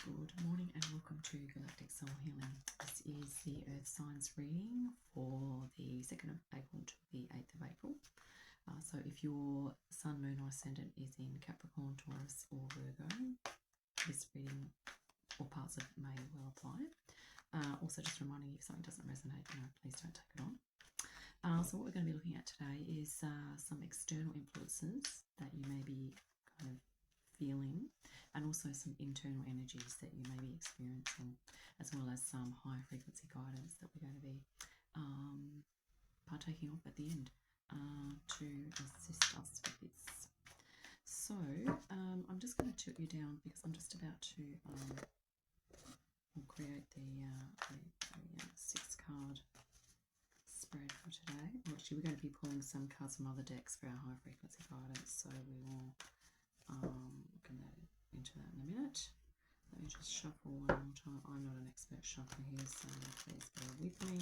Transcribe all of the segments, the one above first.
Good morning and welcome to Galactic Soul Healing. This is the Earth Signs reading for the 2nd of April to the 8th of April. So if your Sun, Moon or Ascendant is in Capricorn, Taurus or Virgo, this reading or parts of it may well apply. Also just reminding you if something doesn't resonate, please don't take it on. So what we're going to be looking at today is some external influences that you may be kind of feeling, and also some internal energies that you may be experiencing, as well as some high frequency guidance that we're going to be partaking of at the end to assist us with this. So I'm just going to tilt you down because I'm just about to create the 6-card spread for today. Actually, we're going to be pulling some cards from other decks for our high frequency guidance, so we will look into that in a minute. Let me just shuffle one more time. I'm not an expert shuffler here, so please bear with me.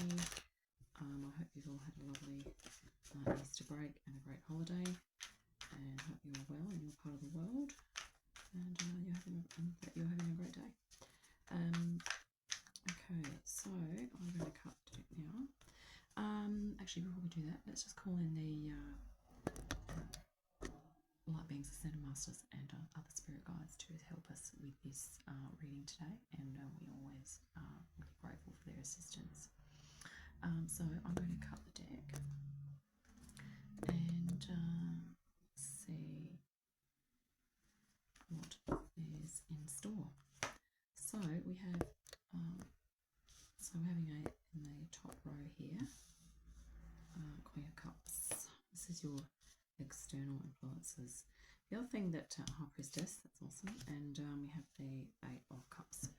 I hope you've all had a lovely Easter break and a great holiday, and hope you're well in your part of the world, and you're having a great day. Okay, so I'm going to cut the deck now. Actually, before we do that, let's just call in the light beings, ascended masters, and other spirit guides to help us with this reading today, and we always are really grateful for their assistance. So I'm going to cut the deck and see what is in store. So we have, we're having in the top row here, Queen of Cups. This is your external influences. The other thing that High Priestess, that's awesome, and we have the 8 of Cups.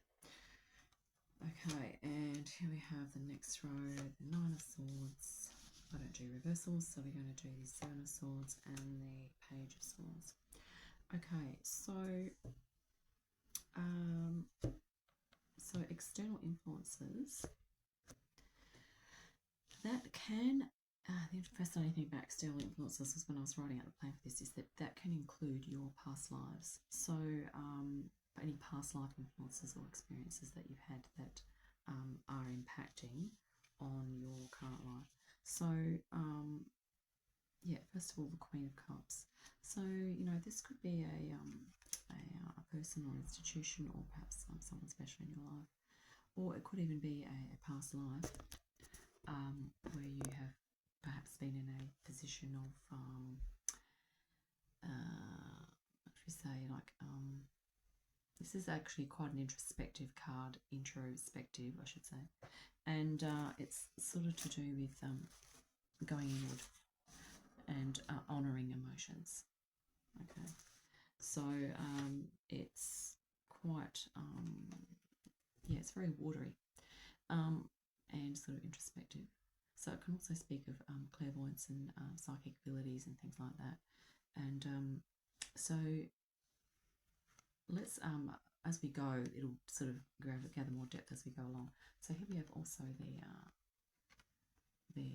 Okay, and here we have the next row, the 9 of Swords. I don't do reversals, so we're going to do the 7 of Swords and the Page of Swords. Okay, so external influences, that can the fascinating thing about external influences was when I was writing out the plan for this is that can include your past lives. So any past life influences or experiences that you've had that are impacting on your current life. So first of all, the Queen of Cups. So this could be a person or institution, or perhaps someone special in your life, or it could even be a past life where you have perhaps been in a position of what should we say, this is actually quite an introspective card, introspective I should say, and it's sort of to do with going inward and honouring emotions. Okay, so it's quite it's very watery and sort of introspective. So it can also speak of clairvoyance and psychic abilities and things like that. And so let's, as we go, it'll sort of gather more depth as we go along. So here we have also the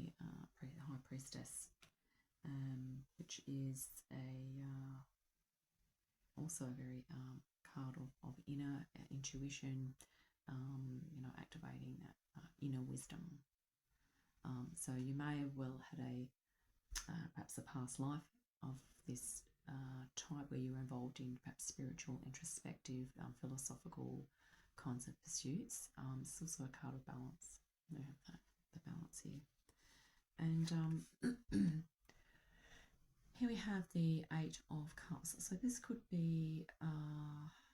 High Priestess, which is also a very card of inner intuition, activating that inner wisdom. So you may have well had perhaps a past life of this type where you were involved in perhaps spiritual, introspective, philosophical kinds of pursuits. It's also a card of balance. We have the balance here. And here we have the 8 of Cups. So this could be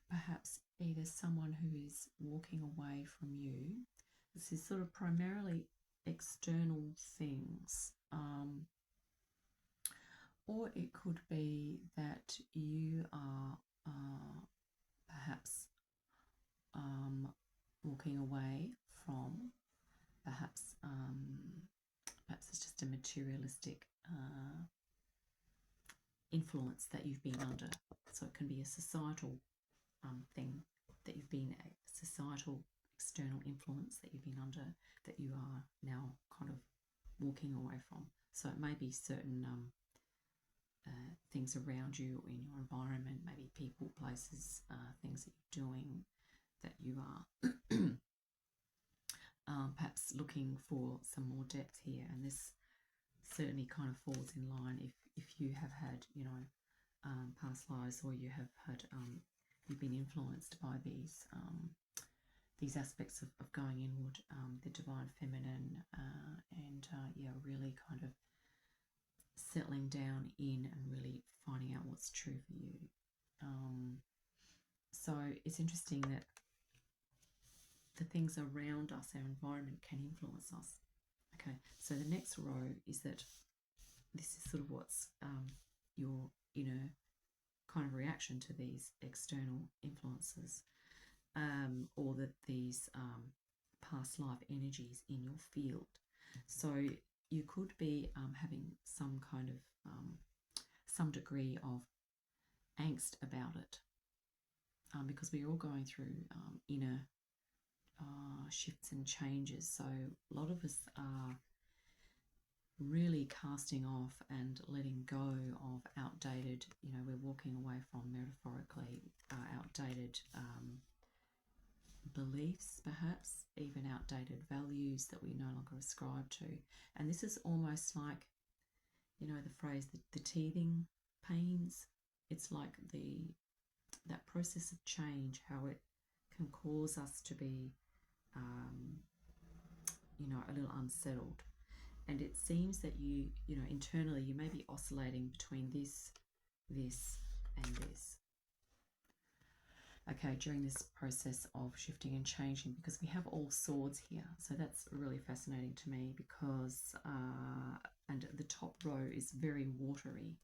perhaps either someone who is walking away from you. This is sort of primarily external things, or it could be that you are perhaps walking away from perhaps it's just a materialistic influence that you've been under. So it can be a societal thing that you've been, a societal external influence that you've been under, that you are now kind of walking away from. So it may be certain things around you in your environment, maybe people, places, things that you're doing that you are perhaps looking for some more depth here, and this certainly kind of falls in line if you have had, you know, past lives, or you have had you've been influenced by these aspects of going inward, the divine feminine, and yeah, really kind of settling down in and really finding out what's true for you. So it's interesting that the things around us, our environment, can influence us. Okay, so the next row is that this is sort of what's your inner kind of reaction to these external influences, or that these past life energies in your field. So you could be having some kind of some degree of angst about it, because we're all going through inner shifts and changes. So a lot of us are really casting off and letting go of outdated, you know, we're walking away from, metaphorically, outdated beliefs, perhaps even outdated values that we no longer ascribe to. And this is almost like, you know, the phrase the teething pains. It's like that process of change, how it can cause us to be you know, a little unsettled. And it seems that you know, internally you may be oscillating between this, and this. Okay, during this process of shifting and changing, because we have all swords here. So that's really fascinating to me, because, and the top row is very watery.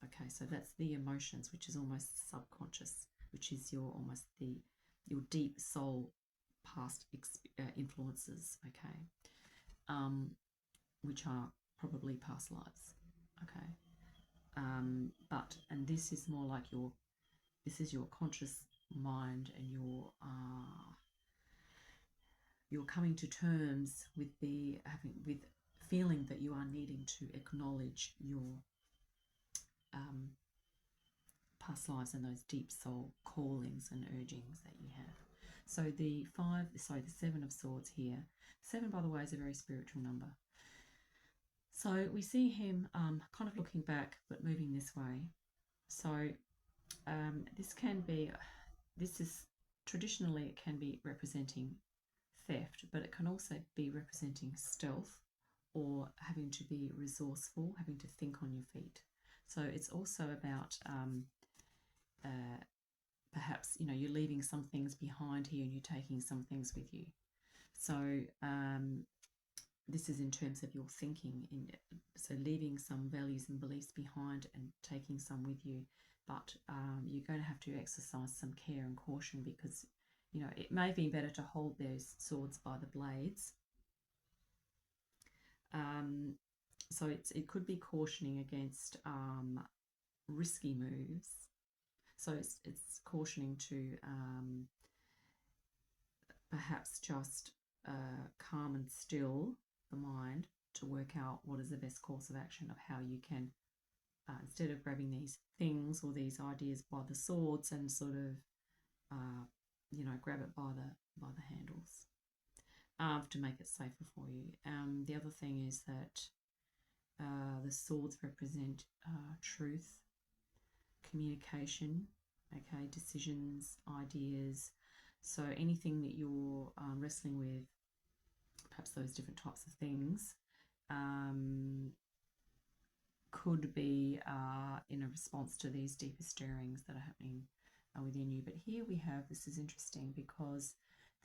Okay, so that's the emotions, which is almost subconscious, which is your deep soul past influences, okay, which are probably past lives, okay, and this is more like this is your conscious mind, and you're coming to terms with with feeling that you are needing to acknowledge your past lives and those deep soul callings and urgings that you have. So the Seven of Swords here. 7, by the way, is a very spiritual number. So we see him kind of looking back, but moving this way. So this is traditionally, it can be representing theft, but it can also be representing stealth, or having to be resourceful, having to think on your feet. So it's also about perhaps, you know, you're leaving some things behind here and you're taking some things with you. So this is in terms of your thinking, so leaving some values and beliefs behind and taking some with you. But you're going to have to exercise some care and caution, because, you know, it may be better to hold those swords by the blades. So it could be cautioning against risky moves. So it's cautioning to perhaps just calm and still the mind to work out what is the best course of action, of how you can, instead of grabbing these things or these ideas by the swords and sort of, you know, grab it by the handles, to make it safer for you. The other thing is that the swords represent truth, communication, okay, decisions, ideas. So anything that you're wrestling with, perhaps those different types of things, could be in a response to these deeper stirrings that are happening within you. But here we have, this is interesting, because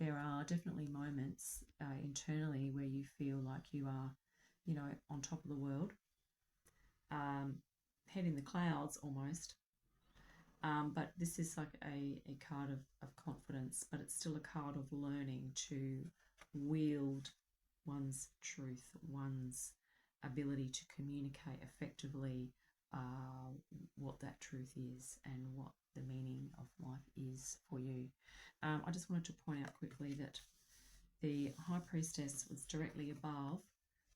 there are definitely moments internally where you feel like you are, you know, on top of the world, head in the clouds almost. But this is like a card of confidence, but it's still a card of learning to wield one's truth, one's ability to communicate effectively what that truth is and what the meaning of life is for you. I just wanted to point out quickly that the High Priestess was directly above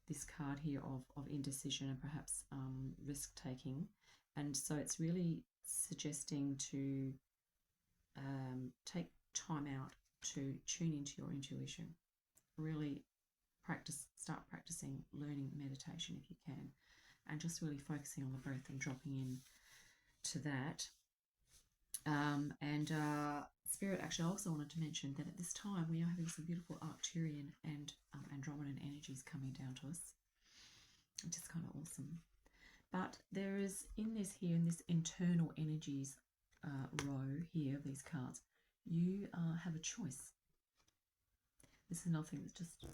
this card here of indecision and perhaps risk-taking. And so it's really suggesting to take time out to tune into your intuition. Really start practicing learning meditation if you can, and just really focusing on the breath and dropping in to that. Spirit, actually, I also wanted to mention that at this time we are having some beautiful Arcturian and Andromedan energies coming down to us, which is kind of awesome. But there is in this internal energies row here of these cards, you have a choice. This is another thing that's just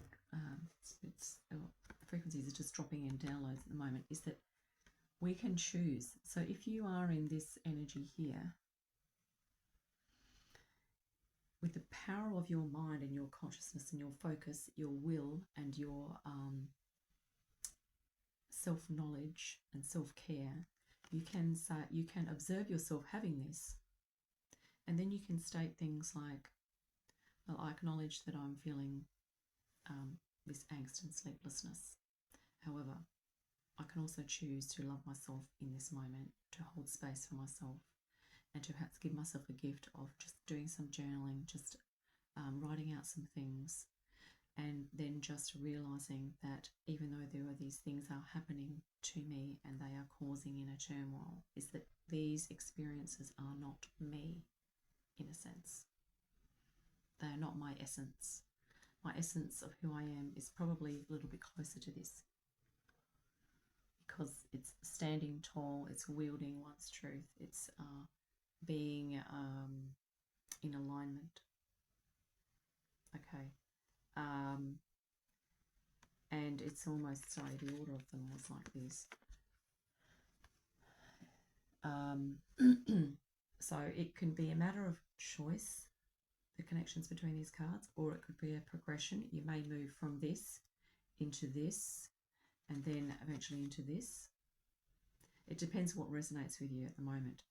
frequencies are just dropping in downloads at the moment, is that we can choose. So if you are in this energy here, with the power of your mind and your consciousness and your focus, your will and your self-knowledge and self-care, you can observe yourself having this, and then you can state things like, well, I acknowledge that I'm feeling this angst and sleeplessness. However, I can also choose to love myself in this moment, to hold space for myself, and to perhaps give myself a gift of just doing some journaling, just writing out some things, and then just realizing that even though these things are happening to me and they are causing inner turmoil, is that these experiences are not me, in a sense. They are not my essence. My essence of who I am is probably a little bit closer to this, because it's standing tall, it's wielding one's truth, it's being in alignment. Okay. And it's almost, sorry, the order of them was like this. So it can be a matter of choice, the connections between these cards, or it could be a progression. You may move from this into this, and then eventually into this. It depends what resonates with you at the moment.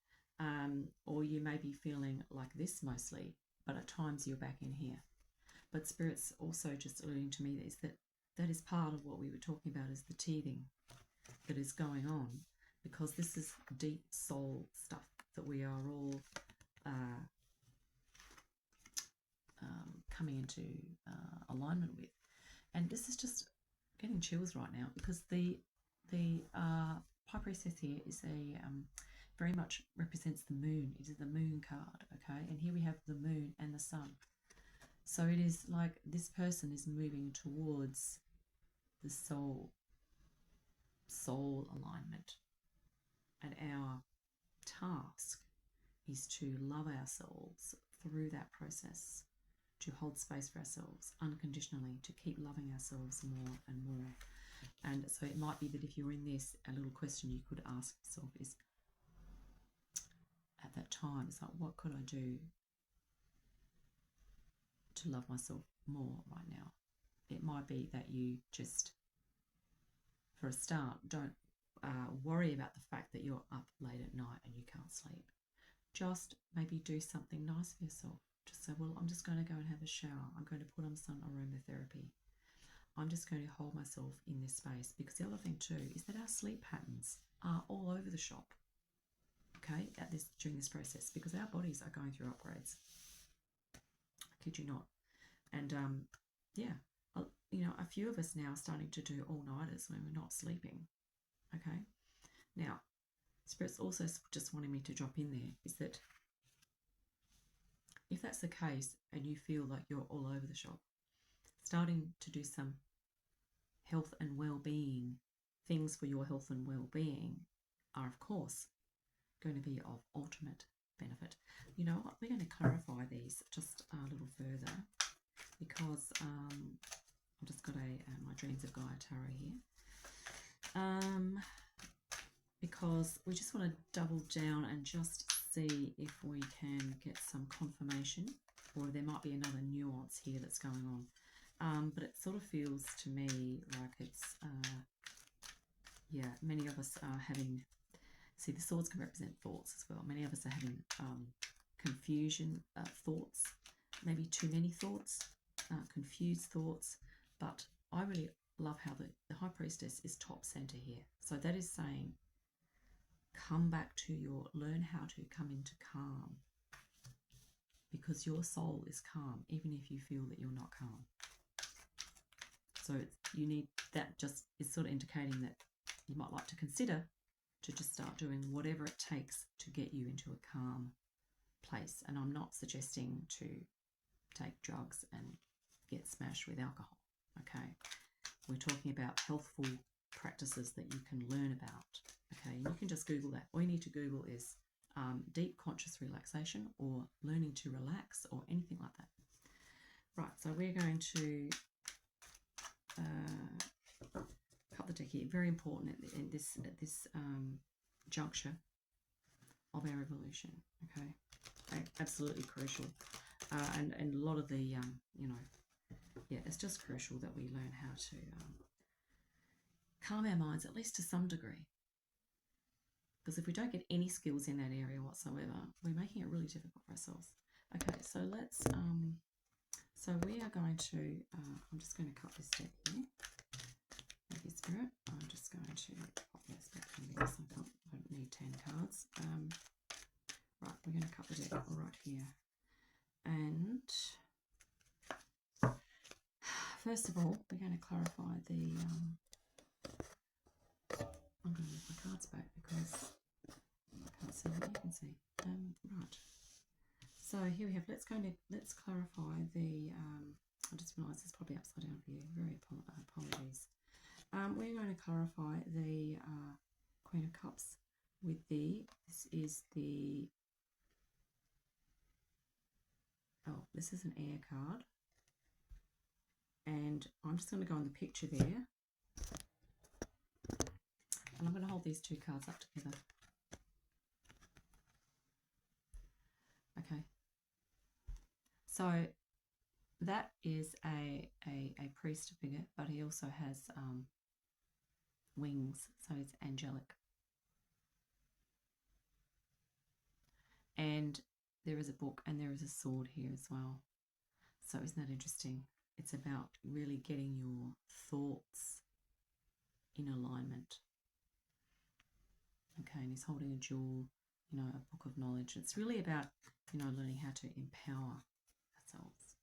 Or you may be feeling like this mostly, but at times you're back in here. But Spirit's also just alluding to me is that is part of what we were talking about, is the teething that is going on, because this is deep soul stuff that we are all coming into alignment with. And this is just getting chills right now, because the High Priestess here is a very much represents the moon. It is the moon card, okay? And here we have the moon and the sun. So it is like this person is moving towards the soul alignment. And our task is to love ourselves through that process, to hold space for ourselves unconditionally, to keep loving ourselves more and more. And so it might be that if you're in this, a little question you could ask yourself is, at that time, it's like, what could I do to love myself more right now? It might be that you just, for a start, don't worry about the fact that you're up late at night and you can't sleep. Just maybe do something nice for yourself. Just say, well, I'm just going to go and have a shower. I'm going to put on some aromatherapy. I'm just going to hold myself in this space. Because the other thing too is that our sleep patterns are all over the shop, okay, during this process, because our bodies are going through upgrades. I kid you not. And a few of us now are starting to do all-nighters when we're not sleeping, okay? Now, Spirit's also just wanting me to drop in there is that if that's the case and you feel like you're all over the shop, starting to do some health and well-being things for your health and well-being are, of course, going to be of ultimate benefit. You know what? We're going to clarify these just a little further, because I've just got my Dreams of Gaia Tarot here. Because we just want to double down and just see if we can get some confirmation, or there might be another nuance here that's going on. But it sort of feels to me like it's, many of us are having, see, the swords can represent thoughts as well. Many of us are having confusion thoughts, maybe too many thoughts, confused thoughts. But I really love how the High Priestess is top center here. So that is saying, learn how to come into calm, because your soul is calm, even if you feel that you're not calm. So you need that, just is sort of indicating that you might like to consider to just start doing whatever it takes to get you into a calm place. And I'm not suggesting to take drugs and get smashed with alcohol, okay? We're talking about healthful practices that you can learn about, okay? And you can just Google that. All you need to Google is deep conscious relaxation or learning to relax or anything like that. Right, so we're going to cut the deck here. Very important at this juncture of our evolution, okay? Absolutely crucial. And a lot of the, you know, yeah, it's just crucial that we learn how to calm our minds, at least to some degree. Because if we don't get any skills in that area whatsoever, we're making it really difficult for ourselves. Okay, so let's, so we are going to, I'm just going to cut this deck here. Thank you, Spirit. I'm just going to pop this back in because I don't need 10 cards. Right, we're going to cut the deck right here. And first of all, we're going to clarify the, I'm going to move my cards back because I can't see what you can see. Right. So here we have, let's clarify the, I just realised it's probably upside down for you. Very apologies. We're going to clarify the Queen of Cups with this is the, this is an air card. And I'm just going to go on the picture there. And I'm going to hold these two cards up together. Okay. So that is a priest figure, but he also has wings, so it's angelic. And there is a book and there is a sword here as well. So isn't that interesting? It's about really getting your thoughts in alignment. Okay, and he's holding a jewel, you know, a book of knowledge. It's really about, you know, learning how to empower ourselves.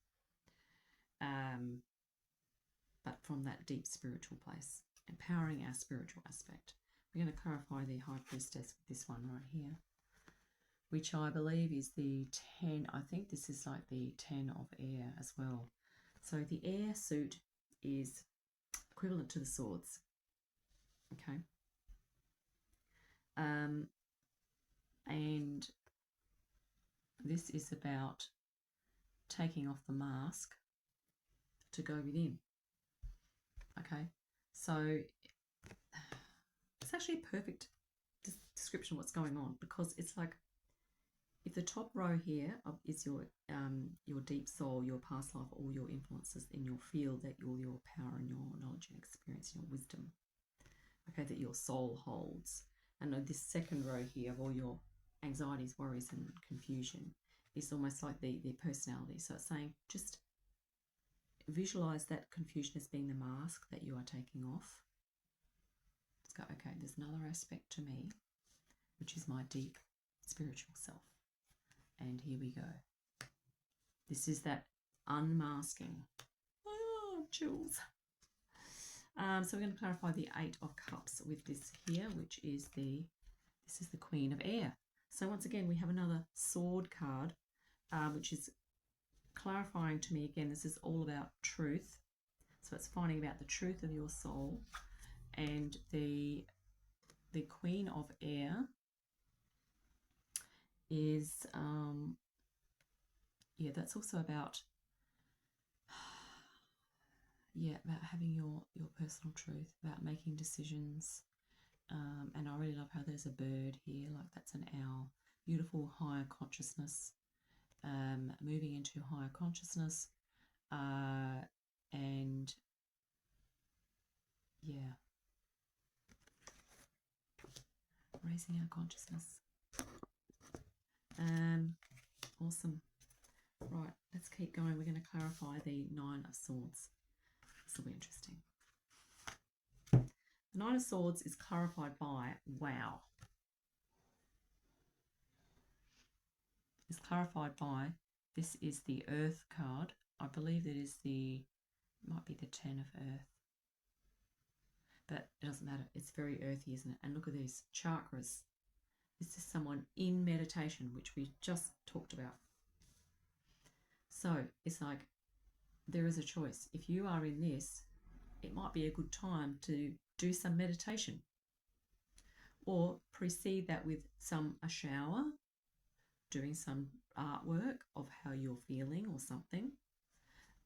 But from that deep spiritual place, empowering our spiritual aspect. We're going to clarify the High Priestess with this one right here, which I believe is the 10. I think this is like the 10 of air as well. So the air suit is equivalent to the swords. Okay. And this is about taking off the mask to go within. Okay, so it's actually a perfect description of what's going on, because it's like if the top row here is your deep soul, your past life, all your influences in your field, that all your power and your knowledge and experience, your wisdom, okay, that your soul holds. And this second row here of all your anxieties, worries and confusion is almost like the personality. So it's saying just visualize that confusion as being the mask that you are taking off. Let's go, okay, there's another aspect to me, which is my deep spiritual self. And here we go. This is that unmasking. Oh, chills. So we're going to clarify the 8 of Cups with this here, which is this is the Queen of Air. So once again, we have another sword card, which is clarifying to me again, this is all about truth. So it's finding about the truth of your soul. And the Queen of Air is, yeah, that's also about, yeah, about having your personal truth, about making decisions. And I really love how there's a bird here, like that's an owl. Beautiful higher consciousness, moving into higher consciousness, and yeah, raising our consciousness. Awesome. Right, let's keep going. We're going to clarify the 9 of Swords. This will be interesting. The 9 of Swords is clarified by, wow. It's clarified by This is the Earth card. I believe it is might be the 10 of Earth. But it doesn't matter. It's very earthy, isn't it? And look at these chakras. This is someone in meditation, which we just talked about. So it's like there is a choice. If you are in this, it might be a good time to do some meditation, or precede that with a shower, doing some artwork of how you're feeling or something,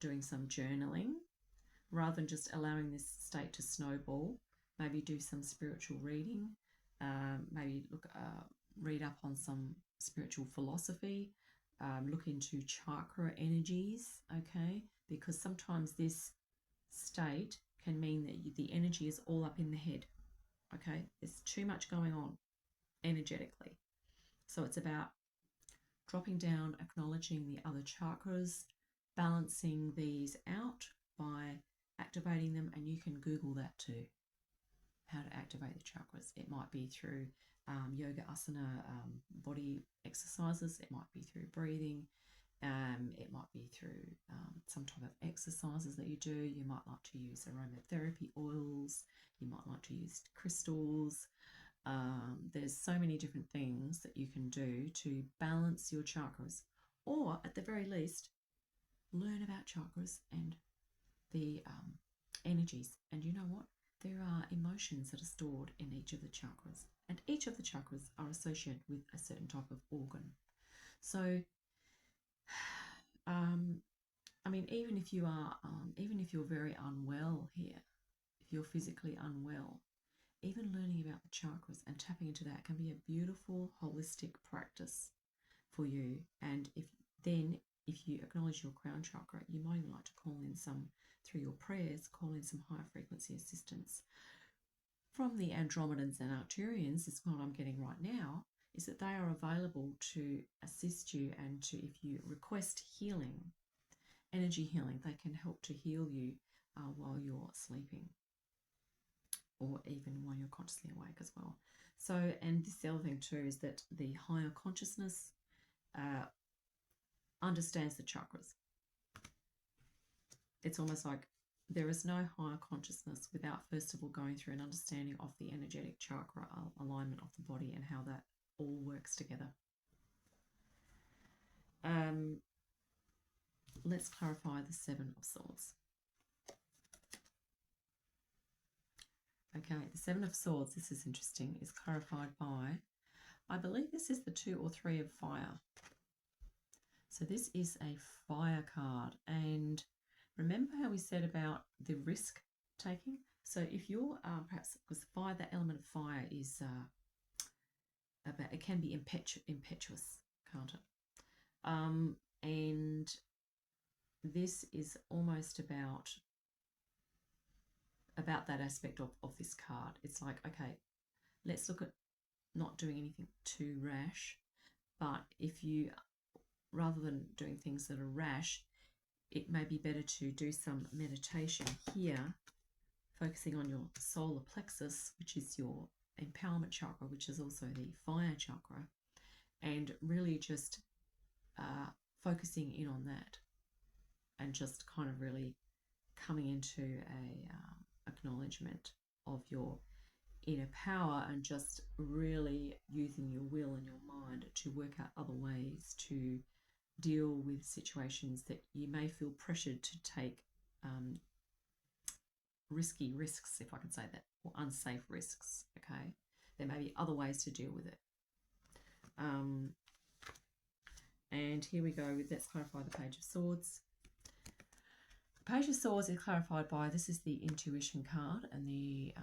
doing some journaling, rather than just allowing this state to snowball. Maybe do some spiritual reading, maybe read up on some spiritual philosophy, look into chakra energies, okay? Because sometimes this state can mean that the energy is all up in the head, okay? There's too much going on energetically. So it's about dropping down, acknowledging the other chakras, balancing these out by activating them, and you can Google that too, how to activate the chakras. It might be through yoga asana body exercises, it might be through breathing, it might be through some type of exercises that you do. You might like to use aromatherapy oils, you might like to use crystals. There's so many different things that you can do to balance your chakras, or at the very least learn about chakras and the energies. And you know what? There are emotions that are stored in each of the chakras, and each of the chakras are associated with a certain type of organ. So I mean, even if you're very unwell here, if you're physically unwell, even learning about the chakras and tapping into that can be a beautiful holistic practice for you. And if you acknowledge your crown chakra, you might even like to call in through your prayers, call in some higher frequency assistance from the Andromedans and Arcturians. Is what I'm getting right now, is that they are available to assist you, and if you request healing, energy healing, they can help to heal you while you're sleeping, or even while you're consciously awake as well. So, and this the other thing too is that the higher consciousness understands the chakras. It's almost like there is no higher consciousness without first of all going through an understanding of the energetic chakra alignment of the body and how that all works together. Let's clarify the Seven of Swords. Okay, the Seven of Swords, this is interesting, is clarified by, I believe this is the 2 or 3 of fire. So this is a fire card. And remember how we said about the risk taking? So if you're perhaps, because fire, the element of fire is it can be impetuous, can't it? And this is almost about that aspect of this card. It's like, okay, let's look at not doing anything too rash, but if you, rather than doing things that are rash, it may be better to do some meditation here, focusing on your solar plexus, which is your empowerment chakra, which is also the fire chakra, and really just focusing in on that, and just kind of really coming into a acknowledgement of your inner power, and just really using your will and your mind to work out other ways to deal with situations that you may feel pressured to take risky risks, if I can say that, or unsafe risks. Okay, there may be other ways to deal with it. And here we go with, let's clarify the Page of Swords. The Page of Swords is clarified by, this is the Intuition card and the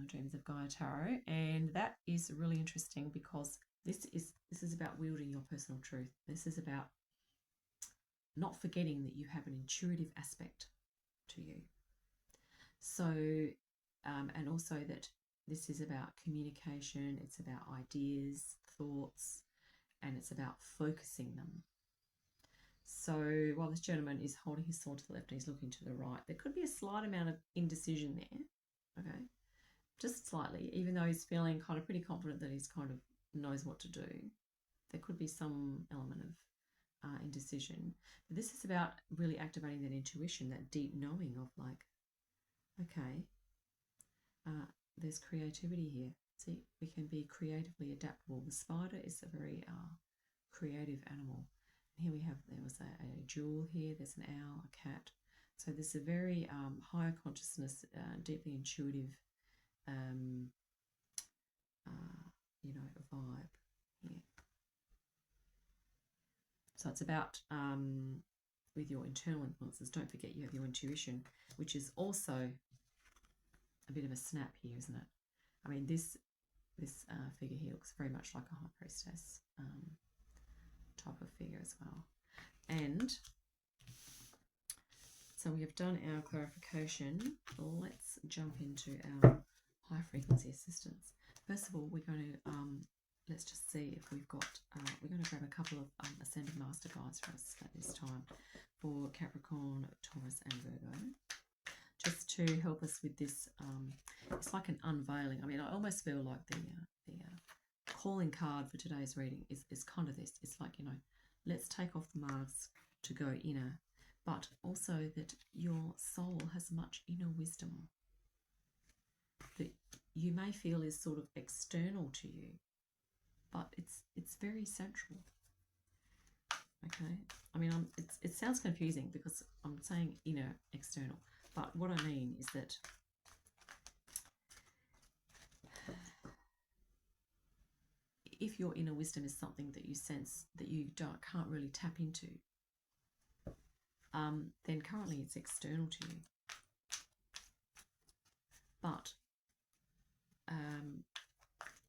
Dreams of Gaia Tarot, and that is really interesting because this is about wielding your personal truth. This is about not forgetting that you have an intuitive aspect to you. So, and also that this is about communication, it's about ideas, thoughts, and it's about focusing them. So while this gentleman is holding his sword to the left and he's looking to the right, there could be a slight amount of indecision there, okay? Just slightly, even though he's feeling kind of pretty confident that he's kind of knows what to do. There could be some element of indecision. But this is about really activating that intuition, that deep knowing of like, okay, there's creativity here. See, we can be creatively adaptable. The spider is a very creative animal. And here we have, there was a jewel here, there's an owl, a cat. So this is a very higher consciousness, deeply intuitive, you know, vibe here. So it's about, with your internal influences, don't forget you have your intuition, which is also a bit of a snap here, isn't it? I mean, this figure here looks very much like a high priestess type of figure as well. And so we have done our clarification. Let's jump into our high frequency assistance. First of all, we're going to let's just see if we've got. We're going to grab a couple of Ascendant Master Guides for us at this time for Capricorn, Taurus, and Virgo, just to help us with this. It's like an unveiling. I mean, I almost feel like the calling card for today's reading is kind of this. It's like, you know, let's take off the mask to go inner, but also that your soul has much inner wisdom that you may feel is sort of external to you, but it's very central. Okay, I mean, it sounds confusing because I'm saying inner, external, but what I mean is that if your inner wisdom is something that you sense that you can't really tap into, then currently it's external to you. But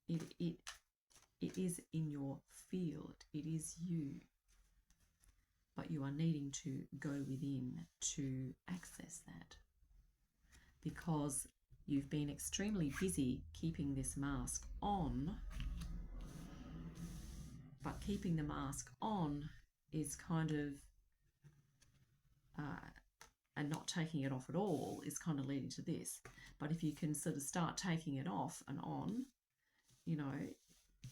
it is in your field. It is you. But you are needing to go within to access that, because you've been extremely busy keeping this mask on. But keeping the mask on is kind of, and not taking it off at all is kind of leading to this. But if you can sort of start taking it off and on, you know,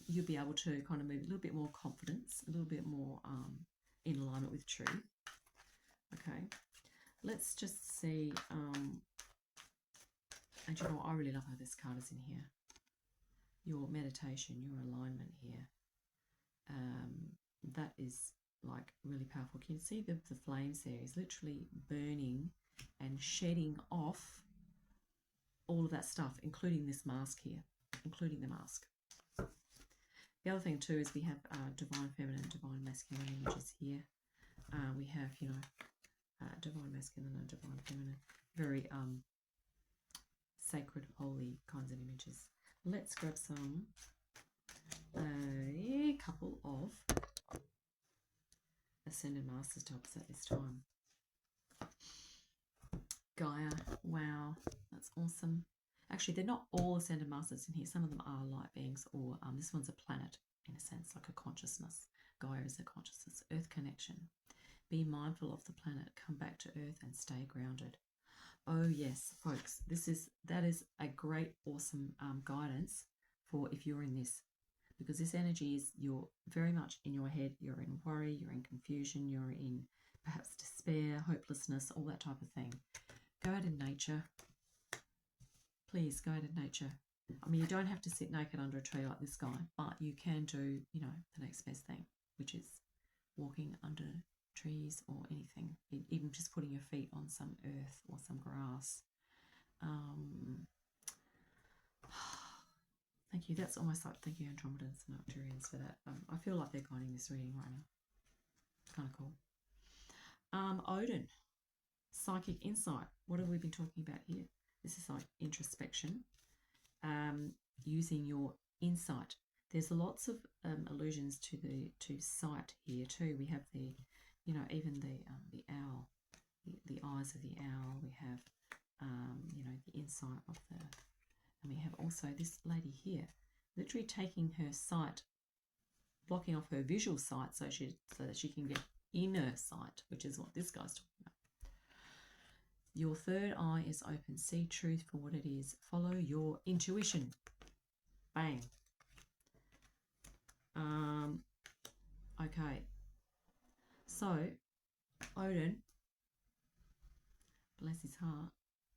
you'll be able to kind of move a little bit more confidence, a little bit more in alignment with truth. Okay, let's just see. And you know what? I really love how this card is in here. Your meditation, your alignment here. That is like really powerful. Can you see the flames there? Is literally burning and shedding off all of that stuff, including this mask here, including the mask. The other thing too is we have divine feminine, divine masculine images here. We have, you know, divine masculine and divine feminine, very sacred, holy kinds of images. Let's grab a couple of Ascendant Masters to help us at this time. Gaia, wow, that's awesome. Actually, they're not all Ascendant Masters in here. Some of them are light beings, or this one's a planet in a sense, like a consciousness. Gaia is a consciousness. Earth connection. Be mindful of the planet. Come back to Earth and stay grounded. Oh yes, folks, that is a great, awesome guidance for if you're in this, because this energy is, you're very much in your head. You're in worry. You're in confusion. You're in perhaps despair, hopelessness, all that type of thing. Go out in nature. Please go out in nature. I mean, you don't have to sit naked under a tree like this guy, but you can do, you know, the next best thing, which is walking under trees or anything, even just putting your feet on some earth or some grass. Thank you. That's almost like, thank you, Andromedans and Arcturians, for that. I feel like they're guiding this reading right now. Kind of cool. Odin, psychic insight. What have we been talking about here? This is like introspection, using your insight. There's lots of allusions to sight here too. We have the, you know, even the owl, the eyes of the owl. We have, you know, the insight of the, and we have also this lady here, literally taking her sight, blocking off her visual sight so that she can get inner sight, which is what this guy's talking about. Your third eye is open. See truth for what it is. Follow your intuition. Bang. Okay. So Odin, bless his heart,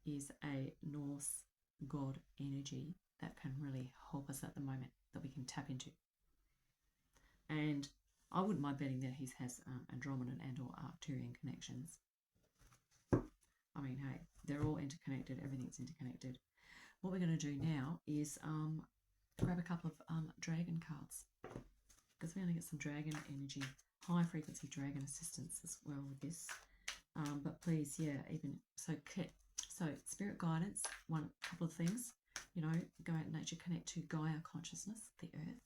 is a Norse god energy that can really help us at the moment, that we can tap into. And I wouldn't mind betting that he has Andromedan and or Arcturian connections. I mean, hey, they're all interconnected. Everything's interconnected. What we're going to do now is grab a couple of dragon cards, because we're going to get some dragon energy, high frequency dragon assistance as well with this. But please, yeah, even so spirit guidance, couple of things, you know, go out in nature, connect to Gaia consciousness, the earth,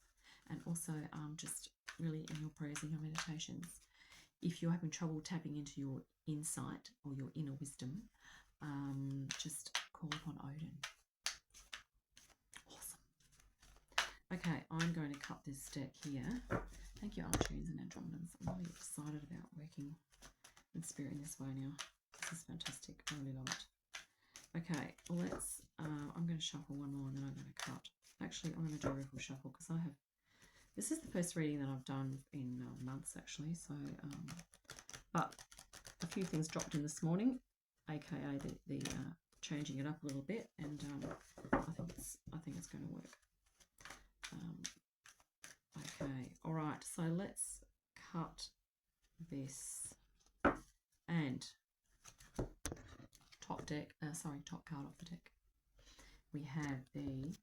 and also just really in your prayers and your meditations, if you're having trouble tapping into your insight or your inner wisdom, just call upon Odin. Awesome. Okay, I'm going to cut this deck here. Thank you, Archers and Andromedans. I'm really excited about working with spirit in this way now. This is fantastic. I really love it. Okay, let's, I'm going to shuffle one more and then I'm going to cut. Actually, I'm going to do a riffle shuffle because this is the first reading that I've done in months actually. So, but a few things dropped in this morning, aka the changing it up a little bit, and I think it's going to work. Okay, all right. So let's cut this and top card off the deck. We have the,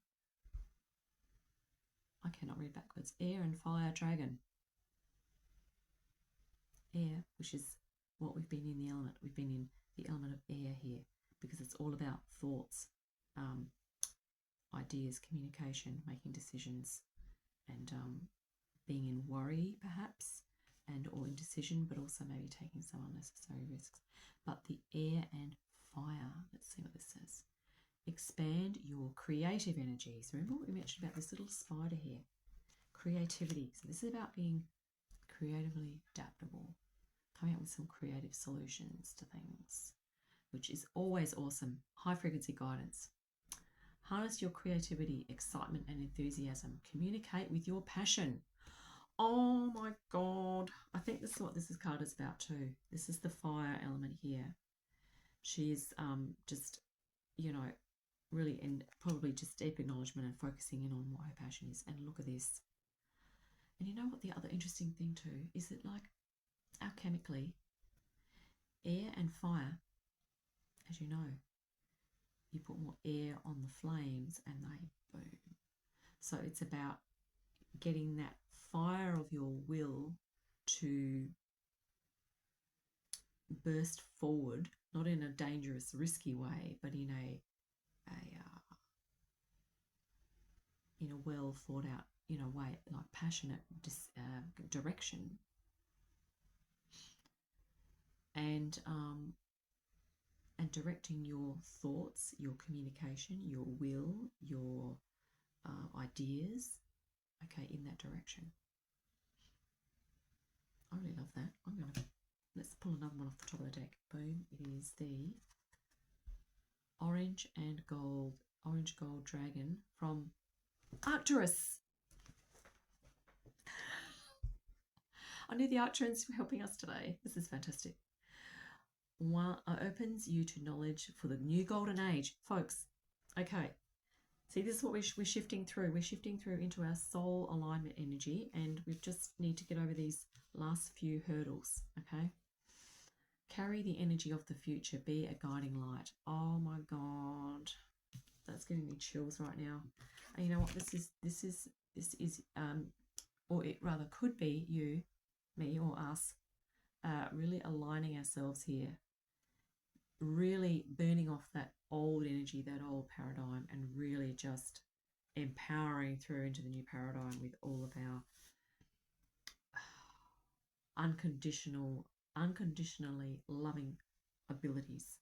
I cannot read backwards, Air and Fire Dragon. Air, which is what we've been in the element. We've been in the element of air here because it's all about thoughts, ideas, communication, making decisions, and being in worry perhaps, and or indecision, but also maybe taking some unnecessary risks. But the air and fire, let's see what this says. Expand your creative energies. Remember what we mentioned about this little spider here? Creativity. So this is about being creatively adaptable, coming up with some creative solutions to things, which is always awesome. High frequency guidance. Harness your creativity, excitement, and enthusiasm. Communicate with your passion. Oh my God. I think this is what this card is about too. This is the fire element here. She is just, you know, really, and probably just deep acknowledgement and focusing in on what her passion is. And look at this. And you know what the other interesting thing too is that, like, alchemically, air and fire, as you know, you put more air on the flames and they boom. So it's about getting that fire of your will to burst forward, not in a dangerous, risky way, but in a well thought out, way, like passionate direction, and directing your thoughts, your communication, your will, your ideas, okay, in that direction. I really love that. Let's pull another one off the top of the deck. Boom. It is the orange gold dragon from Arcturus. I knew the Arcturians were helping us today. This is fantastic. One opens you to knowledge for the new golden age, folks. Okay, see, this is what we're shifting through. We're shifting through into our soul alignment energy, and we just need to get over these last few hurdles. Okay, carry the energy of the future. Be a guiding light. Oh my God, that's giving me chills right now. And you know what? This is or it rather could be you, me, or us, really aligning ourselves here, really burning off that old energy, that old paradigm, and really just empowering through into the new paradigm with all of our unconditionally loving abilities.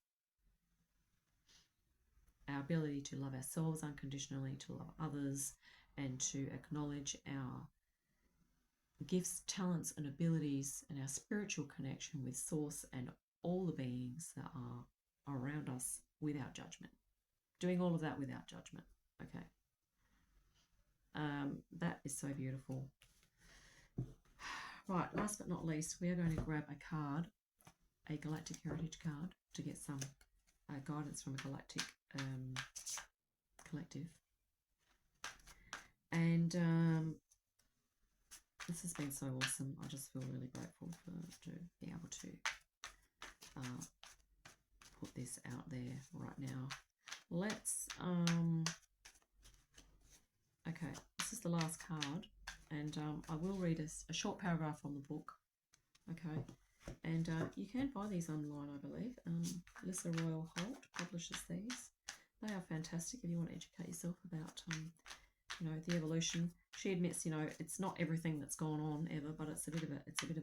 Our ability to love ourselves unconditionally, to love others, and to acknowledge our gifts, talents, and abilities, and our spiritual connection with Source and all the beings that are around us without judgment. Doing all of that without judgment. Okay. That is so beautiful. Right, last but not least, we are going to grab a card, a Galactic Heritage card, to get some guidance from a galactic collective. And this has been so awesome. I just feel really grateful to be able to put this out there right now. Let's okay, this is the last card, and I will read a short paragraph from the book. Okay, and you can buy these online, I believe. Alyssa Royal Holt publishes these. They are fantastic if you want to educate yourself about you know, the evolution. She admits, you know, it's not everything that's gone on ever, but it's a bit of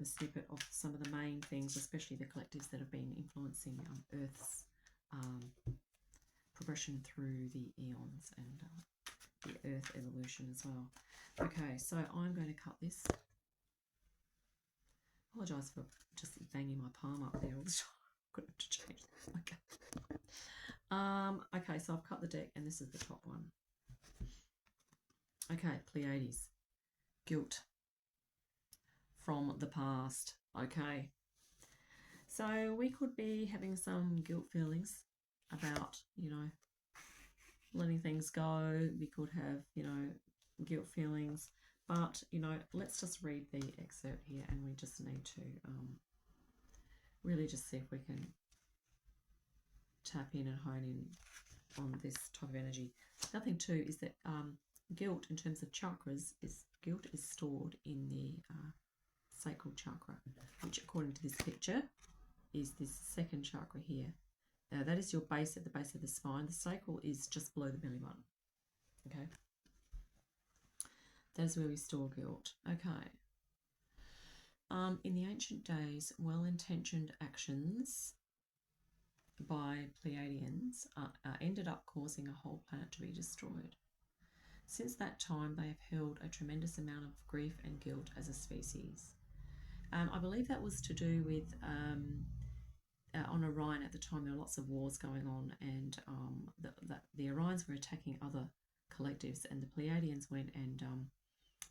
a snippet of some of the main things, especially the collectives that have been influencing Earth's progression through the eons and the Earth evolution as well. Okay, so I'm going to cut this. Apologise for just banging my palm up there all the time. I'm going to have to change that. Okay. Okay, so I've cut the deck, and this is the top one. Okay, Pleiades. Guilt from the past. Okay. So we could be having some guilt feelings about, you know, letting things go. We could have, you know, guilt feelings. But, you know, let's just read the excerpt here, and we just need to really just see if we can tap in and hone in on this type of energy. The other thing too is that guilt, in terms of chakras, guilt is stored in the sacral chakra, which, according to this picture, is this second chakra here. That is your base, at the base of the spine. The sacral is just below the belly button. Okay, that is where we store guilt. Okay. In the ancient days, well-intentioned actions by Pleiadians ended up causing a whole planet to be destroyed. Since that time, they have held a tremendous amount of grief and guilt as a species. I believe that was to do with on Orion at the time. There were lots of wars going on, and the Orions were attacking other collectives, and the Pleiadians went and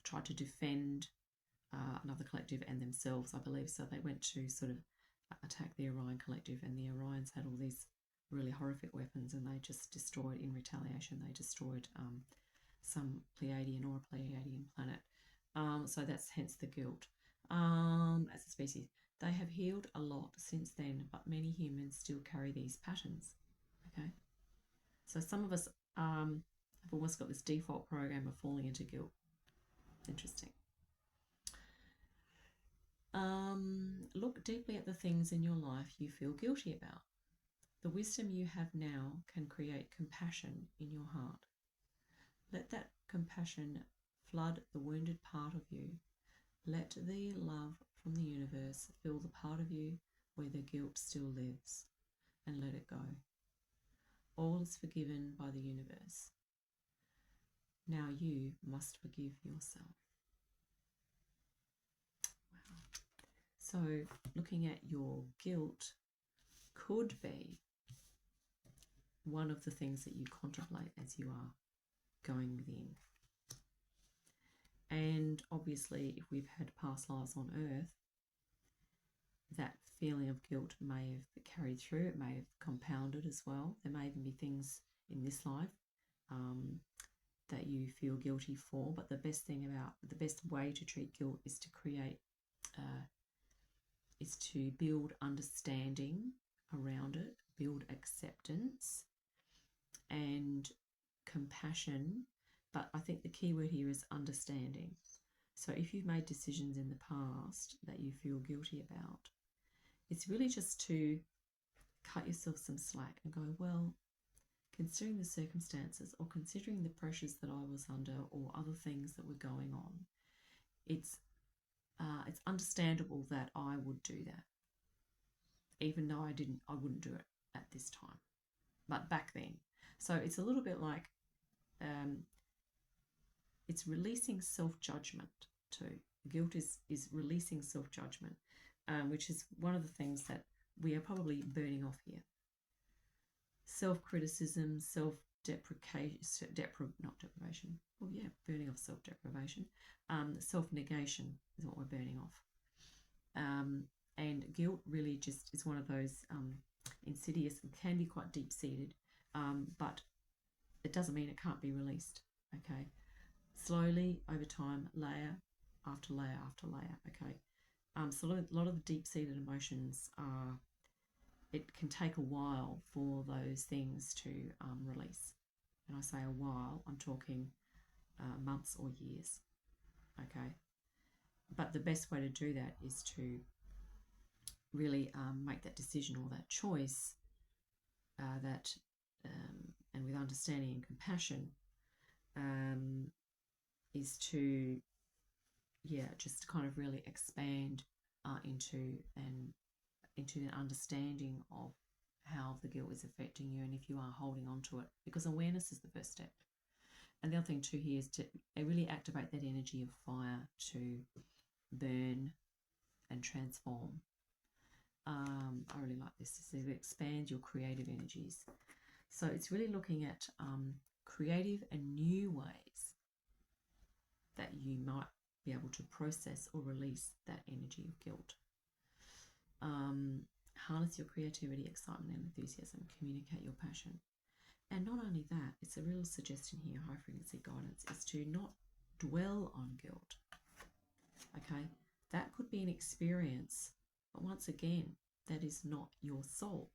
tried to defend another collective and themselves, I believe. So they went to sort of attack the Orion collective, and the Orions had all these really horrific weapons, and they just destroyed, in retaliation, they destroyed some Pleiadian or a Pleiadian planet. So that's hence the guilt. As a species, they have healed a lot since then, but many humans still carry these patterns. Okay, so some of us have almost got this default program of falling into guilt. Interesting. Look deeply at the things in your life you feel guilty about. The wisdom you have now can create compassion in your heart. Let that compassion flood the wounded part of you. Let the love from the universe fill the part of you where the guilt still lives, and let it go. All is forgiven by the universe. Now you must forgive yourself. Wow. So looking at your guilt could be one of the things that you contemplate as you are going within. And obviously, if we've had past lives on Earth, that feeling of guilt may have carried through. It may have compounded as well. There may even be things in this life that you feel guilty for. But the best way to treat guilt is to create, is to build understanding around it, build acceptance and compassion. But I think the key word here is understanding. So if you've made decisions in the past that you feel guilty about, it's really just to cut yourself some slack and go, well, considering the circumstances, or considering the pressures that I was under, or other things that were going on, it's understandable that I would do that, even though I wouldn't do it at this time, but back then. So it's a little bit like it's releasing self-judgment too. Guilt is releasing self-judgment, which is one of the things that we are probably burning off here. Self-criticism, self-deprecation, not deprivation. Well, yeah, burning off self-deprivation. Self-negation is what we're burning off. And guilt really just is one of those insidious, and can be quite deep-seated, but it doesn't mean it can't be released, okay? Slowly, over time, layer after layer after layer, okay? So a lot of the deep-seated emotions are, it can take a while for those things to release. And I say a while, I'm talking months or years, okay? But the best way to do that is to really make that decision or that choice and with understanding and compassion, is to, just kind of really expand into an understanding of how the guilt is affecting you, and if you are holding on to it, because awareness is the first step. And the other thing too here is to really activate that energy of fire to burn and transform. I really like this. It expands your creative energies. So it's really looking at creative and new ways that you might be able to process or release that energy of guilt. Harness your creativity, excitement and enthusiasm. Communicate your passion. And not only that, it's a real suggestion here, high frequency guidance, is to not dwell on guilt. Okay, that could be an experience, but once again, that is not your soul.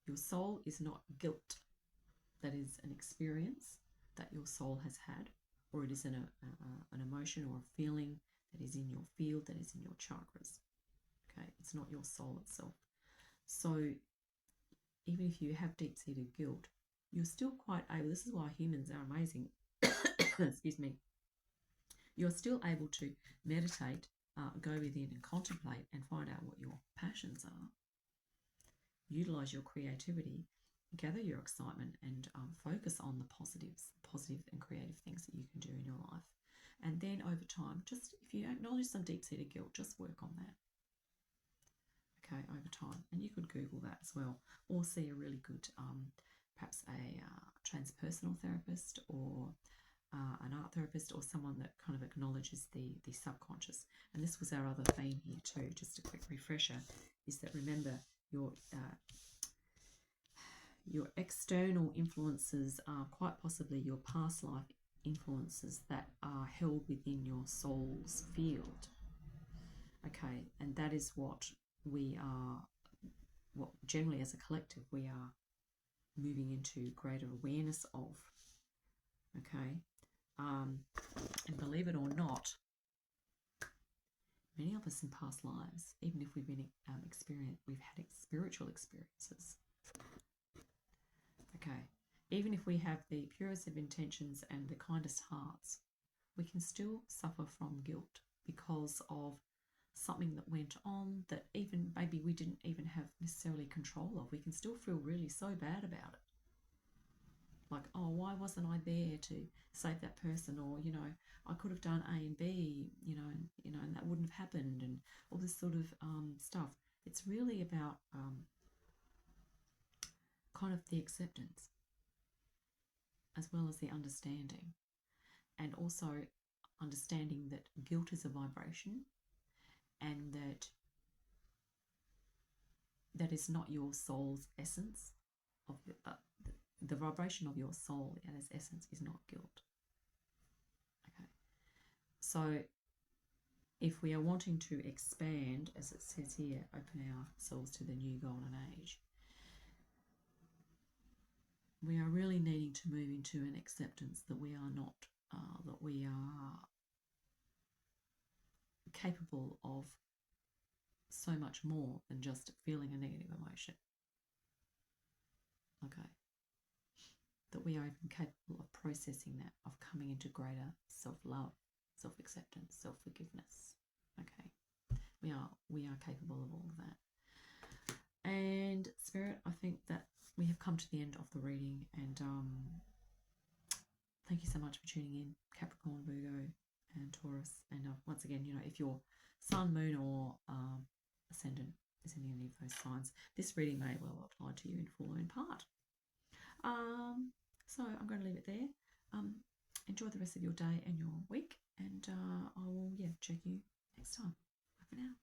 Your soul is not guilt. That is an experience that your soul has had, or it is an emotion or a feeling that is in your field, that is in your chakras. Okay, it's not your soul itself. So even if you have deep-seated guilt, you're still quite able, this is why humans are amazing, excuse me, you're still able to meditate, go within and contemplate and find out what your passions are, utilize your creativity, gather your excitement, and focus on the positive and creative things that you can do in your life. And then over time, just if you acknowledge some deep-seated guilt, just work on that. Okay, over time. And you could Google that as well, or see a really good, perhaps a transpersonal therapist, or an art therapist, or someone that kind of acknowledges the subconscious. And this was our other theme here too, just a quick refresher, is that remember your external influences are quite possibly your past life influences that are held within your soul's field. Okay, and that is what we are, what generally as a collective we are moving into greater awareness of. Okay, and believe it or not, many of us in past lives, even if we've been we've had spiritual experiences. Okay, even if we have the purest of intentions and the kindest hearts, we can still suffer from guilt because of something that went on that even maybe we didn't even have necessarily control of. We can still feel really so bad about it. Like, oh, why wasn't I there to save that person? Or, you know, I could have done A and B, and that wouldn't have happened, and all this sort of stuff. It's really about kind of the acceptance as well as the understanding, and also understanding that guilt is a vibration, and that is not your soul's essence of the vibration of your soul as essence is not guilt. Okay, so if we are wanting to expand, as it says here, open ourselves to the new golden age, we are really needing to move into an acceptance that we are not, that we are capable of so much more than just feeling a negative emotion. Okay, that we are even capable of processing that, of coming into greater self-love, self-acceptance, self-forgiveness. Okay, we are capable of all of that. And Spirit, I think that we have come to the end of the reading, and thank you so much for tuning in, Capricorn, Virgo and Taurus. And once again, if your Sun, Moon or Ascendant is in any of those signs, this reading may well apply to you in full or in part. So I'm going to leave it there. Enjoy the rest of your day and your week, and I will check you next time. Bye for now.